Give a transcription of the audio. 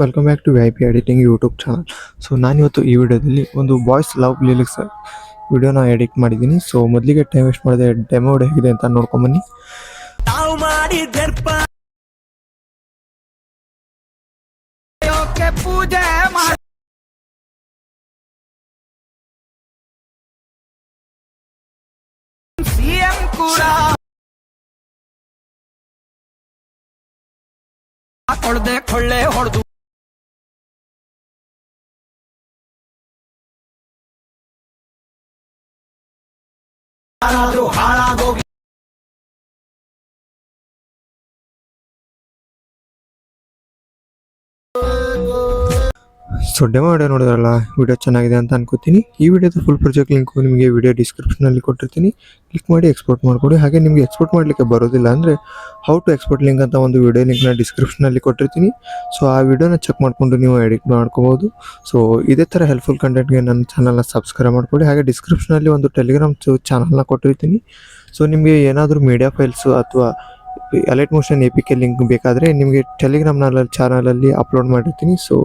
Welcome back to VIP editing YouTube channel. So ನಾನಿವತ್ತು ಈ ವಿಡಿಯೋದಲ್ಲಿ ಒಂದು ಬಾಯ್ಸ್ ಲವ್ ಲಿರಿಕ್ಸ್ ವಿಡಿಯೋನ ಎಡಿಟ್ ಮಾಡಿದ್ದೀನಿ. ಸೊ ಮೊದಲಿಗೆ ಟೈಮ್ ವೇಸ್ಟ್ ಮಾಡಿದೆ, ಡೆಮೋ ಹೇಗಿದೆ ಅಂತ ನೋಡ್ಕೊಂಬನ್ನಿ. ಪೂಜೆ ಸಿಎಂ ಕೂಡ ಕೊಳ್ದೆ ಕೊಳ್ಳೆ ಹೊಡೆದು ಹಾಳಾಗೋಗಿ ಸೊ ಡೆಮೋ ವಿಡಿಯೋ ನೋಡಿದ್ರಲ್ಲ, ವಿಡಿಯೋ ಚೆನ್ನಾಗಿದೆ ಅಂತ ಅನ್ಕೋತೀನಿ. ಈ ವಿಡಿಯೋದ ಫುಲ್ ಪ್ರಾಜೆಕ್ಟ್ ಲಿಂಕು ನಿಮಗೆ ವಿಡಿಯೋ ಡಿಸ್ಕ್ರಿಪ್ಷನಲ್ಲಿ ಕೊಟ್ಟಿರ್ತೀನಿ. ಕ್ಲಿಕ್ ಮಾಡಿ ಎಕ್ಸ್ಪೋರ್ಟ್ ಮಾಡ್ಕೊಡಿ. ಹಾಗೆ ನಿಮಗೆ ಎಕ್ಸ್ಪೋರ್ಟ್ ಮಾಡಲಿಕ್ಕೆ ಬರೋದಿಲ್ಲ ಅಂದರೆ ಹೌ ಟು ಎಕ್ಸ್ಪೋರ್ಟ್ ಲಿಂಕ್ ಅಂತ ಒಂದು ವಿಡಿಯೋ ಲಿಂಕ್ನ ಡಿಸ್ಕ್ರಿಪ್ಷನಲ್ಲಿ ಕೊಟ್ಟಿರ್ತೀನಿ. ಸೊ ಆ ವಿಡಿಯೋನ ಚೆಕ್ ಮಾಡಿಕೊಂಡು ನೀವು ಎಡಿಟ್ ಮಾಡ್ಕೋಬೋದು. ಸೊ ಇದೇ ಥರ ಹೆಲ್ಪ್ಫುಲ್ ಕಂಟೆಂಟ್ಗೆ ನನ್ನ ಚಾನಲ್ನ ಸಬ್ಸ್ಕ್ರೈಬ್ ಮಾಡ್ಕೊಳ್ಳಿ. ಹಾಗೆ ಡಿಸ್ಕ್ರಿಪ್ಷನಲ್ಲಿ ಒಂದು ಟೆಲಿಗ್ರಾಮ್ ಚಾನಲ್ನ ಕೊಟ್ಟಿರ್ತೀನಿ. ಸೊ ನಿಮಗೆ ಏನಾದರೂ ಮೀಡಿಯಾ ಫೈಲ್ಸು ಅಥವಾ ಅಲೈಟ್ ಮೋಷನ್ APK ಲಿಂಕ್ ಬೇಕಾದರೆ ನಿಮಗೆ ಟೆಲಿಗ್ರಾಮ್ನಲ್ಲಿ ಚಾನಲಲ್ಲಿ ಅಪ್ಲೋಡ್ ಮಾಡಿರ್ತೀನಿ. ಸೊ